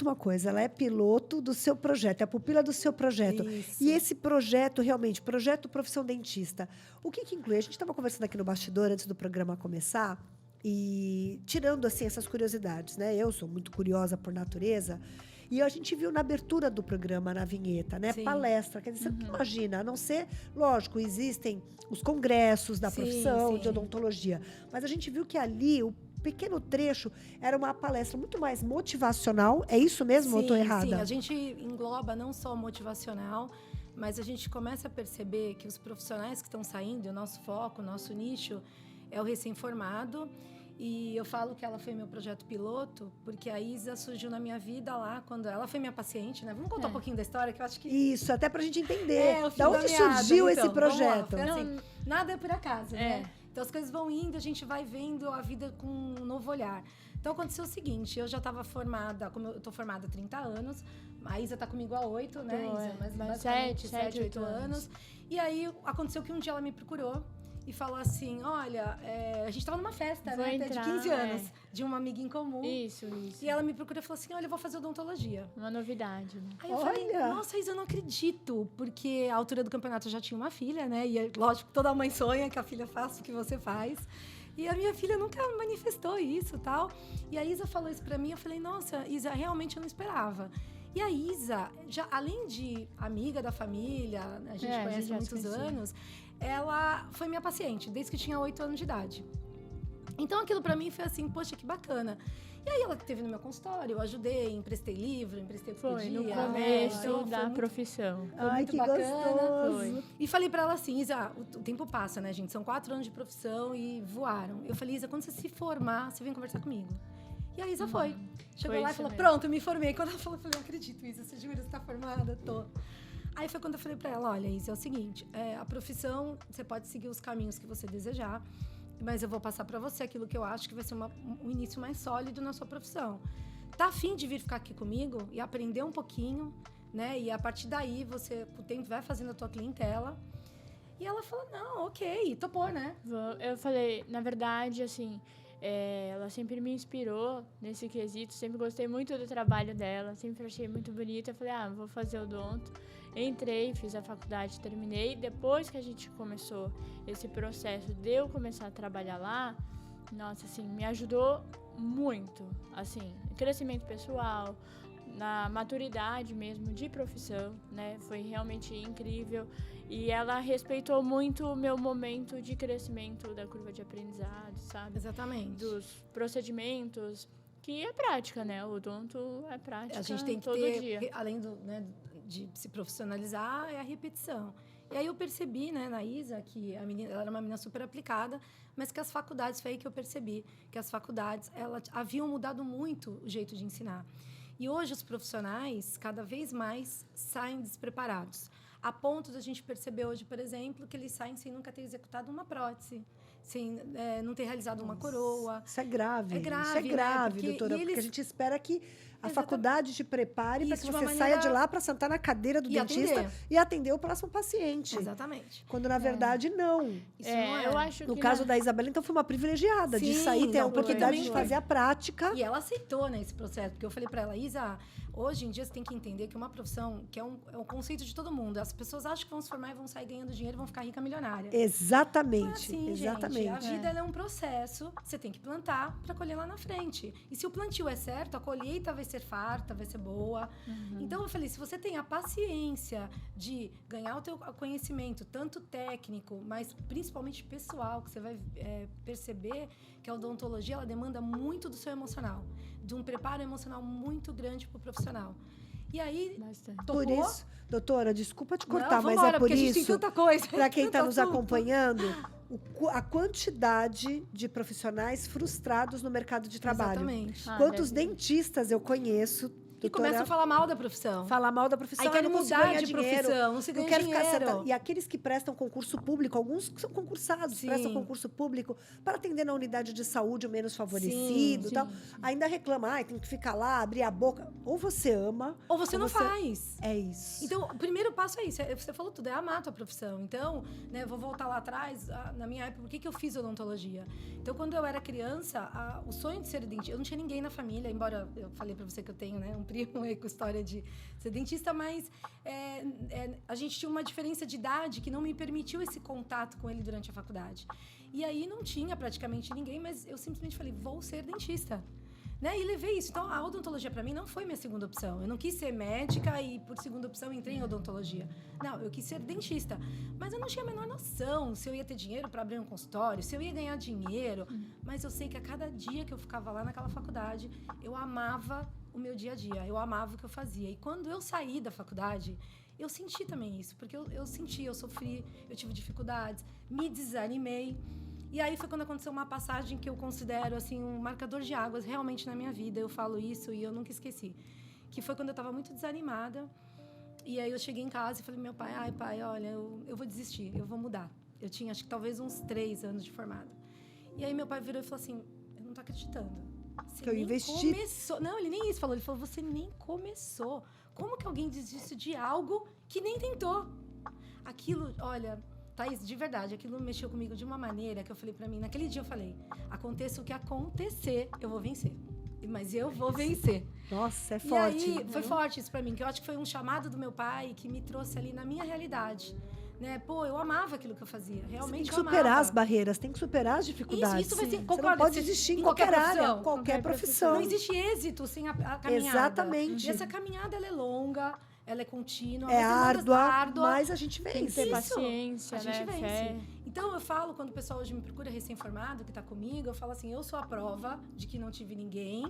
conta uma coisa, ela é piloto do seu projeto, é a pupila do seu projeto. Isso. E esse projeto, realmente, projeto Profissão Dentista, o que inclui? A gente estava conversando aqui no bastidor, antes do programa começar, e tirando, assim, essas curiosidades, né? Eu sou muito curiosa por natureza, e a gente viu na abertura do programa, na vinheta, né? Sim. Palestra. Quer dizer, você não imagina, a não ser, lógico, existem os congressos da profissão de odontologia, mas a gente viu que ali, o pequeno trecho, era uma palestra muito mais motivacional. É isso mesmo ou eu estou errada? Sim, a gente engloba não só motivacional, mas a gente começa a perceber que os profissionais que estão saindo, o nosso foco, o nosso nicho, é o recém-formado. E eu falo que ela foi meu projeto piloto, porque a Isa surgiu na minha vida lá, quando ela foi minha paciente, né? Vamos contar um pouquinho da história, que eu acho que... Isso, até pra gente entender. o fio Da onde meada. surgiu Então, esse projeto? vamos lá. Assim, nada é por acaso, né? Então, as coisas vão indo, a gente vai vendo a vida com um novo olhar. Então, aconteceu o seguinte, eu já estava formada, como eu estou formada há 30 anos, a Isa está comigo há 8, né, Isa? Mas basicamente 7, 8 anos. E aí, aconteceu que um dia ela me procurou e falou assim, olha, a gente estava numa festa, né, até de 15 anos, de uma amiga em comum. Isso. E ela me procurou e falou assim, olha, eu vou fazer odontologia. Uma novidade, né? Aí eu falei, nossa, Isa, eu não acredito, porque à altura do campeonato eu já tinha uma filha, né, e lógico, toda mãe sonha que a filha faça o que você faz. E a minha filha nunca manifestou isso, tal. E a Isa falou isso pra mim, eu falei, nossa, Isa, realmente eu não esperava. E a Isa, já, além de amiga da família, a gente conhece há muitos anos, ela foi minha paciente, desde que tinha 8 anos de idade. Então, aquilo pra mim foi assim, poxa, que bacana. E aí, ela esteve no meu consultório, eu ajudei, emprestei livro, emprestei o que Foi, podia. no começo Então, da profissão. Foi muito bacana. Gostoso. E falei pra ela assim, Isa, o tempo passa, né, gente? São 4 anos de profissão e voaram. Eu falei, Isa, quando você se formar, você vem conversar comigo. E a Isa foi. Chegou lá e falou, pronto, eu me formei. Quando ela falou, eu falei, não acredito, Isa, você jura, você tá formada? Tô. Aí foi quando eu falei pra ela, olha, Isa, é o seguinte, a profissão, você pode seguir os caminhos que você desejar, mas eu vou passar pra você aquilo que eu acho que vai ser um início mais sólido na sua profissão. Tá afim de vir ficar aqui comigo e aprender um pouquinho, né? E a partir daí, você, com o tempo, vai fazendo a tua clientela. E ela falou, não, ok, topou, né? Eu falei, na verdade, assim, ela sempre me inspirou nesse quesito, sempre gostei muito do trabalho dela, sempre achei muito bonita. Eu falei, vou fazer odonto. Entrei, fiz a faculdade, terminei. Depois que a gente começou esse processo de eu começar a trabalhar lá, nossa, assim, me ajudou muito, assim, crescimento pessoal, na maturidade mesmo de profissão, né? Foi realmente incrível. E ela respeitou muito o meu momento de crescimento da curva de aprendizado, sabe? Exatamente. Dos procedimentos, que é prática, né? O odonto é prática. A gente tem que todo ter, dia. além de se profissionalizar, é a repetição. E aí eu percebi, né, na Isa, que a menina, ela era uma menina super aplicada, mas que as faculdades, foi aí que eu percebi, que as faculdades, elas haviam mudado muito o jeito de ensinar. E hoje os profissionais, cada vez mais, saem despreparados. A ponto de a gente perceber hoje, por exemplo, que eles saem sem nunca ter executado uma prótese, sem não ter realizado uma coroa. Isso é grave. É grave, isso é grave, né? doutora, porque a gente espera que a faculdade te prepare para que de uma você saia de lá para sentar na cadeira do dentista e atender o próximo paciente. Exatamente. Quando, na verdade, não. Isso não é. Eu acho No que caso da Isabela, então, foi uma privilegiada de sair, ter a oportunidade de fazer a prática. E ela aceitou, né, esse processo, porque eu falei para ela, Isa, hoje em dia você tem que entender que uma profissão, que é um conceito de todo mundo, as pessoas acham que vão se formar e vão sair ganhando dinheiro e vão ficar rica milionária. Exatamente. Não é assim, exatamente. Gente, a vida ela é um processo, você tem que plantar para colher lá na frente. E se o plantio é certo, a colheita vai ser farta, vai ser boa. Então eu falei, se você tem a paciência de ganhar o teu conhecimento, tanto técnico, mas principalmente pessoal, que você vai perceber que a odontologia ela demanda muito do seu emocional, de um preparo emocional muito grande para o profissional. E aí, por isso, doutora, desculpa te cortar, não, mas embora, é por isso, para quem está nos acompanhando, a quantidade de profissionais frustrados no mercado de trabalho. Exatamente. Quantos dentistas eu conheço, e começam a falar mal da profissão. Falar mal da profissão. Aí querem mudar de profissão, não se ganha dinheiro. E aqueles que prestam concurso público, alguns são concursados, prestam concurso público para atender na unidade de saúde o menos favorecido e tal. Ainda reclama, tem que ficar lá, abrir a boca. Ou você ama... Ou você não faz. É isso. Então, o primeiro passo é isso. Você falou tudo, é amar a tua profissão. Então, né, vou voltar lá atrás, na minha época, por que eu fiz odontologia? Então, quando eu era criança, o sonho de ser dentista... Eu não tinha ninguém na família, embora eu falei para você que eu tenho, né, um sofri com a história de ser dentista, mas a gente tinha uma diferença de idade que não me permitiu esse contato com ele durante a faculdade. E aí não tinha praticamente ninguém, mas eu simplesmente falei, vou ser dentista. Né? E levei isso. Então, a odontologia, para mim, não foi minha segunda opção. Eu não quis ser médica e, por segunda opção, entrei em odontologia. Não, eu quis ser dentista. Mas eu não tinha a menor noção se eu ia ter dinheiro para abrir um consultório, se eu ia ganhar dinheiro. Mas eu sei que a cada dia que eu ficava lá naquela faculdade, eu amava o meu dia a dia. Eu amava o que eu fazia. E quando eu saí da faculdade, eu senti também isso. Porque eu senti, eu sofri, eu tive dificuldades, me desanimei. E aí foi quando aconteceu uma passagem que eu considero assim um marcador de águas realmente na minha vida. Eu falo isso e eu nunca esqueci. Que foi quando eu estava muito desanimada. E aí eu cheguei em casa e falei pro meu pai, ai pai, olha, eu vou desistir, eu vou mudar. Eu tinha acho que talvez uns 3 anos de formada. E aí meu pai virou e falou assim, eu não tô acreditando. Você que eu nem investi. Começou. Não, ele nem isso falou. Ele falou, você nem começou. Como que alguém desiste de algo que nem tentou? Aquilo, olha... Thaís, de verdade, aquilo mexeu comigo de uma maneira que eu falei pra mim, naquele dia eu falei, aconteça o que acontecer, eu vou vencer. Mas eu vou vencer. Nossa, é forte. E aí, foi forte isso pra mim, que eu acho que foi um chamado do meu pai que me trouxe ali na minha realidade. Né? Pô, eu amava aquilo que eu fazia. Realmente tem que superar as barreiras, tem que superar as dificuldades. Isso vai ser, você não pode desistir em qualquer área, qualquer profissão. Não existe êxito sem a caminhada. Exatamente. E essa caminhada, ela é longa, ela é contínua, é árdua, mas a gente vence. Tem que ter paciência, a gente vence. Fé. Então, eu falo, quando o pessoal hoje me procura recém-formado, que está comigo, eu falo assim, eu sou a prova de que não tive ninguém,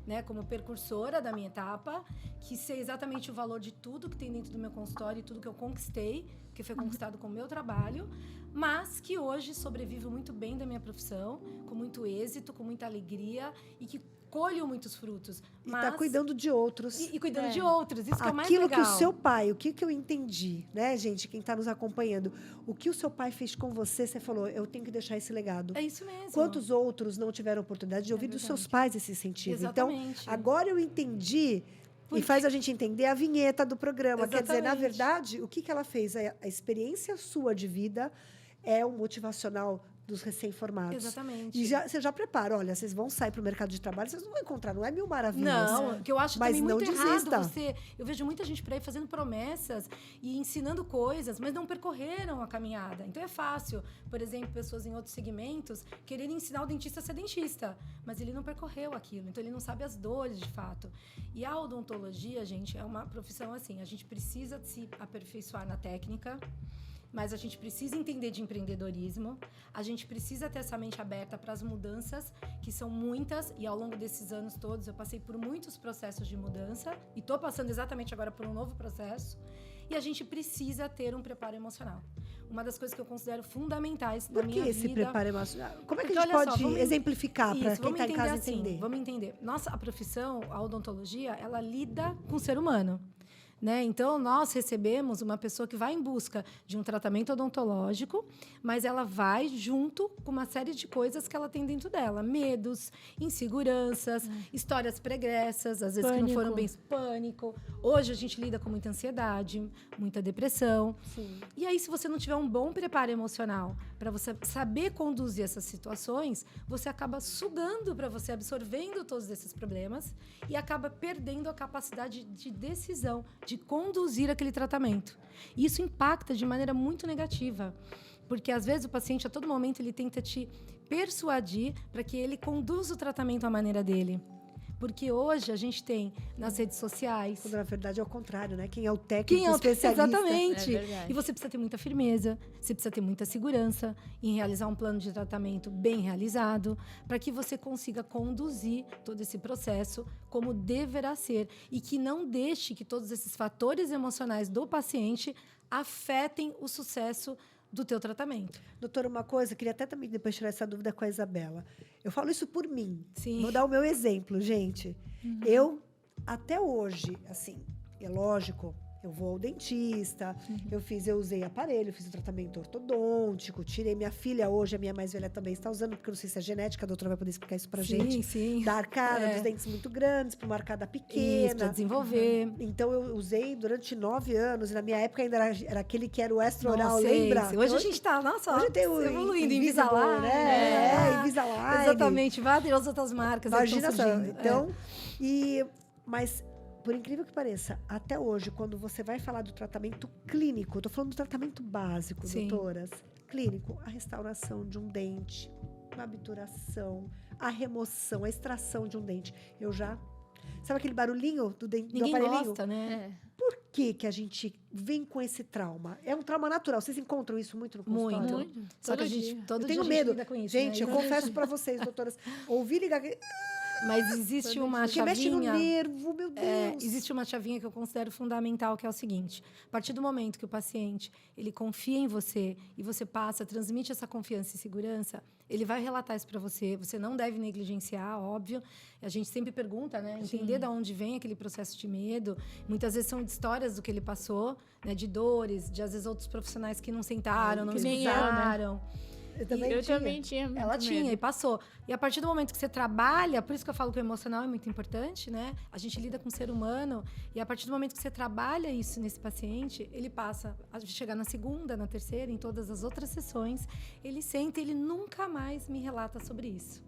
né, como percursora da minha etapa, que sei exatamente o valor de tudo que tem dentro do meu consultório e tudo que eu conquistei, que foi conquistado com o meu trabalho, mas que hoje sobrevivo muito bem da minha profissão, com muito êxito, com muita alegria e que colho muitos frutos. Mas... E está cuidando de outros. E cuidando de outros, isso que é o mais legal. legal. Aquilo que o seu pai, o que eu entendi, né, gente, quem está nos acompanhando, o que o seu pai fez com você, você falou, eu tenho que deixar esse legado. É isso mesmo. Quantos outros não tiveram oportunidade de ouvir dos seus pais esse incentivo? Exatamente. Então, agora eu entendi... E faz a gente entender a vinheta do programa. Exatamente. Quer dizer, na verdade, o que ela fez? A experiência sua de vida é o motivacional dos recém-formados. Exatamente. E você já prepara, olha, vocês vão sair para o mercado de trabalho, vocês não vão encontrar, não é mil maravilhas. Não, que eu acho mas também não muito desista. errado. Eu vejo muita gente por aí fazendo promessas e ensinando coisas, mas não percorreram a caminhada. Então é fácil, por exemplo, pessoas em outros segmentos quererem ensinar o dentista a ser dentista, mas ele não percorreu aquilo, então ele não sabe as dores de fato. E a odontologia, gente, é uma profissão assim, a gente precisa se aperfeiçoar na técnica, mas a gente precisa entender de empreendedorismo, a gente precisa ter essa mente aberta para as mudanças, que são muitas, e ao longo desses anos todos eu passei por muitos processos de mudança, e estou passando exatamente agora por um novo processo, e a gente precisa ter um preparo emocional. Uma das coisas que eu considero fundamentais na minha vida... Por que esse preparo emocional? Como é que Porque, a gente pode exemplificar para quem está em casa assim, entender? Vamos entender. Nossa, a profissão, a odontologia, ela lida com o ser humano. Né? Então, nós recebemos uma pessoa que vai em busca de um tratamento odontológico, mas ela vai junto com uma série de coisas que ela tem dentro dela. Medos, inseguranças, histórias pregressas, às vezes que não foram bem... Pânico. Hoje, a gente lida com muita ansiedade, muita depressão. Sim. E aí, se você não tiver um bom preparo emocional para você saber conduzir essas situações, você acaba sugando para você, absorvendo todos esses problemas e acaba perdendo a capacidade de decisão, de conduzir aquele tratamento. E isso impacta de maneira muito negativa, porque às vezes o paciente, a todo momento, ele tenta te persuadir para que ele conduza o tratamento à maneira dele. Porque hoje a gente tem nas redes sociais... Quando, na verdade, é o contrário, né? Quem é o técnico, especialista. Exatamente. E você precisa ter muita firmeza, você precisa ter muita segurança em realizar um plano de tratamento bem realizado, para que você consiga conduzir todo esse processo como deverá ser. E que não deixe que todos esses fatores emocionais do paciente afetem o sucesso do teu tratamento. Doutora, uma coisa, queria até também depois tirar essa dúvida com a Isabela. Eu falo isso por mim. Sim. Vou dar o meu exemplo, gente. Eu, até hoje, assim, é lógico, eu vou ao dentista, eu usei aparelho, fiz o tratamento ortodôntico, tirei minha filha hoje, a minha mais velha também está usando, porque eu não sei se é genética, a doutora vai poder explicar isso pra gente. Sim. Da arcada, dos dentes muito grandes, para uma arcada pequena. Isso, para desenvolver. Então, eu usei durante 9 anos, e na minha época ainda era aquele que era o extra-oral, Nossa, lembra? Hoje a gente está, nossa, hoje tem o evoluindo, Invisalign, né? Invisalign. Exatamente, várias outras marcas. Imagina só. Então, mas por incrível que pareça, até hoje, quando você vai falar do tratamento clínico, eu tô falando do tratamento básico, Sim. doutoras, clínico, a restauração de um dente, a obturação, a remoção, a extração de um dente. Eu já... Sabe aquele barulhinho do Ninguém aparelhinho? gosta, né? Por que a gente vem com esse trauma? É um trauma natural. Vocês encontram isso muito no consultório? Muito. Só que a gente, todo Eu dia tenho a gente medo. lida com isso, Gente, né? eu confesso pra vocês, doutoras, ouvi ligar... Mas existe uma Que mexe no chavinha... nervo, meu Deus. Existe uma chavinha que eu considero fundamental, que é o seguinte. A partir do momento que o paciente ele confia em você e você transmite essa confiança e segurança, ele vai relatar isso para você. Você não deve negligenciar, óbvio. A gente sempre pergunta, né? Entender de onde vem aquele processo de medo. Muitas vezes são de histórias do que ele passou, né? De dores, de às vezes outros profissionais que não sentaram, não escutaram. Eu também tinha muito Ela tinha medo. e passou. E a partir do momento que você trabalha, por isso que eu falo que o emocional é muito importante, né? A gente lida com o ser humano e a partir do momento que você trabalha isso nesse paciente, ele passa a chegar na segunda, na terceira, em todas as outras sessões, ele senta, ele nunca mais me relata sobre isso.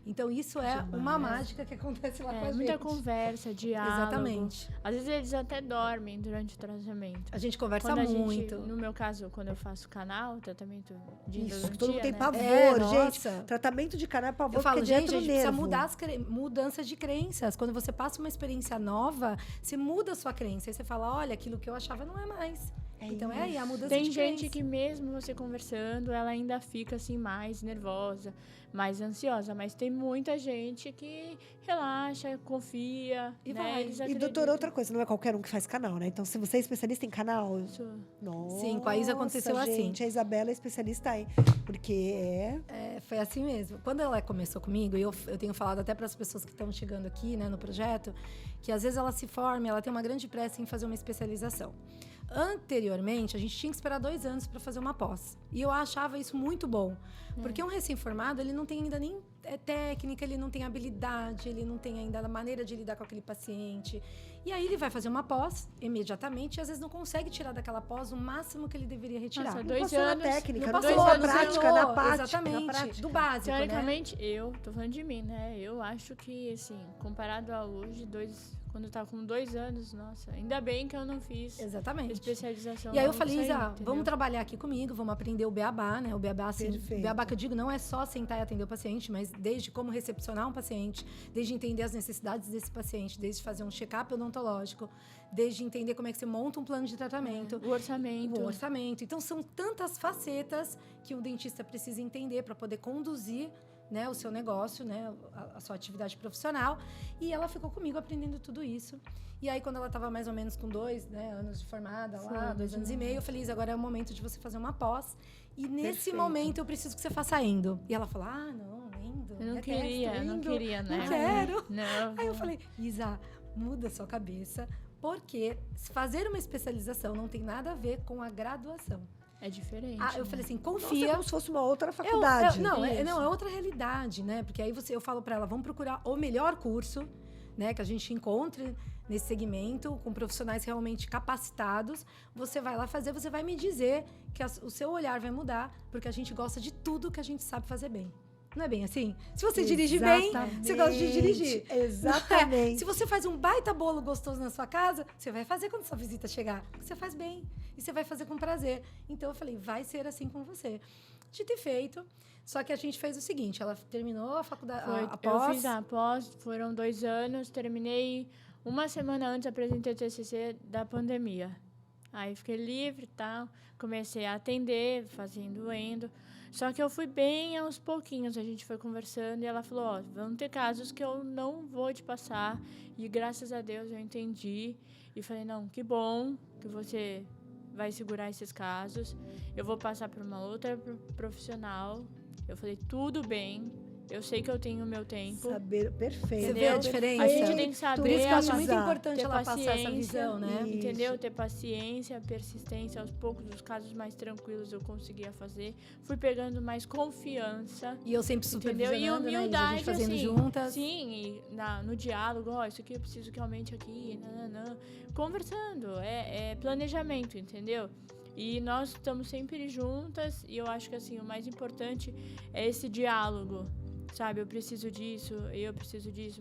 Então, isso é uma mágica que acontece lá com a gente. Muita conversa, diálogo. Exatamente. Às vezes eles até dormem durante o tratamento. A gente conversa Quando muito. No meu caso, quando eu faço canal, tratamento de Isso, que endodontia, todo mundo tem né? pavor, gente. nossa. Tratamento de canal é pavor, Eu falo, porque é direto gente, a no gente precisa nervo. mudar as mudanças de crenças. Quando você passa uma experiência nova, você muda a sua crença. Aí você fala, olha, aquilo que eu achava não é mais. Então, aí a mudança Tem de gente crença. que mesmo você conversando, ela ainda fica assim mais nervosa, mais ansiosa. Mas tem muita gente que relaxa, confia, E né? vai. Eles E, acreditam. doutora, outra coisa, não é qualquer um que faz canal, né? Então, se você é especialista em canal... Sou. Nossa, Sim, com a Isa aconteceu assim. gente, a Isabela é especialista aí. Porque Foi assim mesmo. Quando ela começou comigo, e eu tenho falado até para as pessoas que estão chegando aqui, né, no projeto, que às vezes ela se forma, ela tem uma grande pressa em fazer uma especialização. Anteriormente, a gente tinha que esperar 2 anos para fazer uma pós. E eu achava isso muito bom. Porque um recém-formado, ele não tem ainda nem técnica, ele não tem habilidade, ele não tem ainda a maneira de lidar com aquele paciente. E aí ele vai fazer uma pós imediatamente e às vezes não consegue tirar daquela pós o máximo que ele deveria retirar. Nossa, não 2 passou anos. na técnica, Não não passou, passou na não prática, ganhou, na prática. exatamente, na prática. do básico, né? Teoricamente, eu tô falando de mim, né? Eu acho que, assim, comparado a hoje, quando eu tava com 2 anos, nossa, ainda bem que eu não fiz Exatamente. especialização. E aí eu logo falei, saí, Isa, entendeu? vamos trabalhar aqui comigo, vamos aprender o beabá, né? O beabá, assim, Perfeito. o beabá que eu digo não é só sentar e atender o paciente, mas desde como recepcionar um paciente, desde entender as necessidades desse paciente, desde fazer um check-up odontológico, desde entender como é que você monta um plano de tratamento. O orçamento. O orçamento. Então, são tantas facetas que o dentista precisa entender para poder conduzir, né, o seu negócio, né, a sua atividade profissional. E ela ficou comigo aprendendo tudo isso. E aí, quando ela estava mais ou menos com 2 anos de formada, lá, 2 anos e meio, eu falei, Isa, agora é o momento de você fazer uma pós. E nesse Perfeito. momento, eu preciso que você faça endo. E ela falou, não, endo. Eu não detesto queria, não endo, queria, né? Não quero. Não. Aí eu falei, Isa, muda a sua cabeça, porque fazer uma especialização não tem nada a ver com a graduação. É diferente. Eu né? falei assim, Nossa, é confia. como se fosse uma outra faculdade. Não, Isso. é outra realidade, né? Porque aí eu falo pra ela, vamos procurar o melhor curso, né? Que a gente encontre nesse segmento, com profissionais realmente capacitados. Você vai lá fazer, você vai me dizer que o seu olhar vai mudar, porque a gente gosta de tudo que a gente sabe fazer bem. Não é bem assim? Se você dirige bem, você gosta de dirigir. Exatamente. Não é? Se você faz um baita bolo gostoso na sua casa, você vai fazer quando sua visita chegar. Você faz bem. E você vai fazer com prazer. Então, eu falei, vai ser assim com você. Dito e feito. Só que a gente fez o seguinte, ela terminou a faculdade, a pós. Eu fiz a pós, foram 2 anos, terminei 1 semana antes, apresentei o TCC da pandemia. Aí fiquei livre e tal, comecei a atender, fazendo endo. Só que eu fui bem aos pouquinhos, a gente foi conversando e ela falou, vão ter casos que eu não vou te passar. E graças a Deus eu entendi e falei, não, que bom que você vai segurar esses casos. Eu vou passar para uma outra profissional. Eu falei, tudo bem. Eu sei que eu tenho o meu tempo. Saber, perfeito. Você vê a diferença? A gente tem que saber. Por isso que eu acho muito Ter importante ela passar essa paciência, visão, né? Isso. Entendeu? Ter paciência, persistência. Aos poucos, os casos mais tranquilos eu conseguia fazer. Fui pegando mais confiança. E eu sempre Entendeu? E supervisionando, né? Isa? A humildade, gente fazendo assim, juntas. Sim, e no diálogo, isso aqui eu preciso que aumente aqui, nananã. Conversando, é planejamento, entendeu? E nós estamos sempre juntas e eu acho que, assim, o mais importante é esse diálogo. sabe? Eu preciso disso,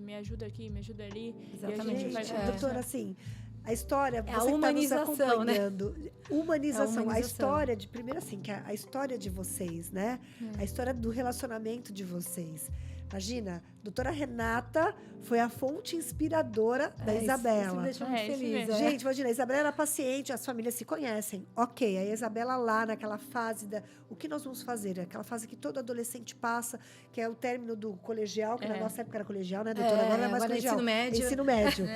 me ajuda aqui, me ajuda ali. Exatamente. E a gente vai Gente, conversando. doutora, assim, a história, É a você que tá nos humanização, né? acompanhando, humanização, a humanização. história de, primeiro assim, que a história de vocês, né? A história do relacionamento de vocês. Imagina, doutora Renata foi a fonte inspiradora da Isabela. Isso me deixou muito Isso feliz. mesmo. Gente, imagina, a Isabela era paciente, as famílias se conhecem. Ok, a Isabela lá naquela fase o que nós vamos fazer? Aquela fase que todo adolescente passa, que é o término do colegial, que na nossa época era colegial, né, doutora? Agora não é mais agora é colegial. ensino médio. Ensino médio.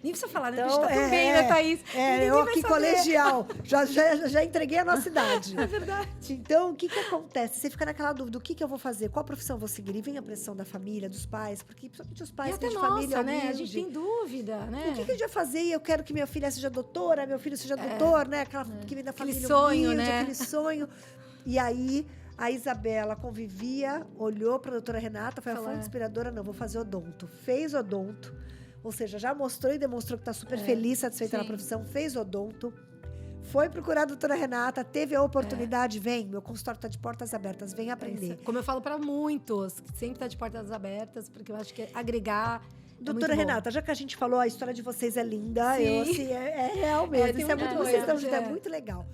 Nem precisa falar, né? Então, Tá tudo bem, né, Thaís? Ninguém eu vai aqui saber. colegial. Já entreguei a nossa idade. É verdade. Então, o que acontece? Você fica naquela dúvida, o que eu vou fazer? Qual profissão vou seguir? E vem a pressão da família, dos pais, porque principalmente os E pais até de nossa, família né? A humilde. gente tem dúvida, né? O que a gente vai fazer? Eu quero que minha filha seja doutora, meu filho seja doutor, né? Aquela que vem da Aquele família sonho, humilde, né? aquele sonho. E aí, a Isabela convivia, olhou para a doutora Renata, foi a Falou, fonte inspiradora, não, vou fazer odonto. Fez odonto, ou seja, já mostrou e demonstrou que está super feliz, satisfeita na sim. profissão, fez odonto. Foi procurar a doutora Renata, teve a oportunidade, vem, meu consultório está de portas abertas, vem aprender. Como eu falo para muitos, que sempre tá de portas abertas, porque eu acho que agregar. Doutora é muito bom. Renata, já que a gente falou, a história de vocês é linda, Sim. eu, assim, é real mesmo. tem isso é muita muito, coisa, vocês estão juntos, é é. muito legal.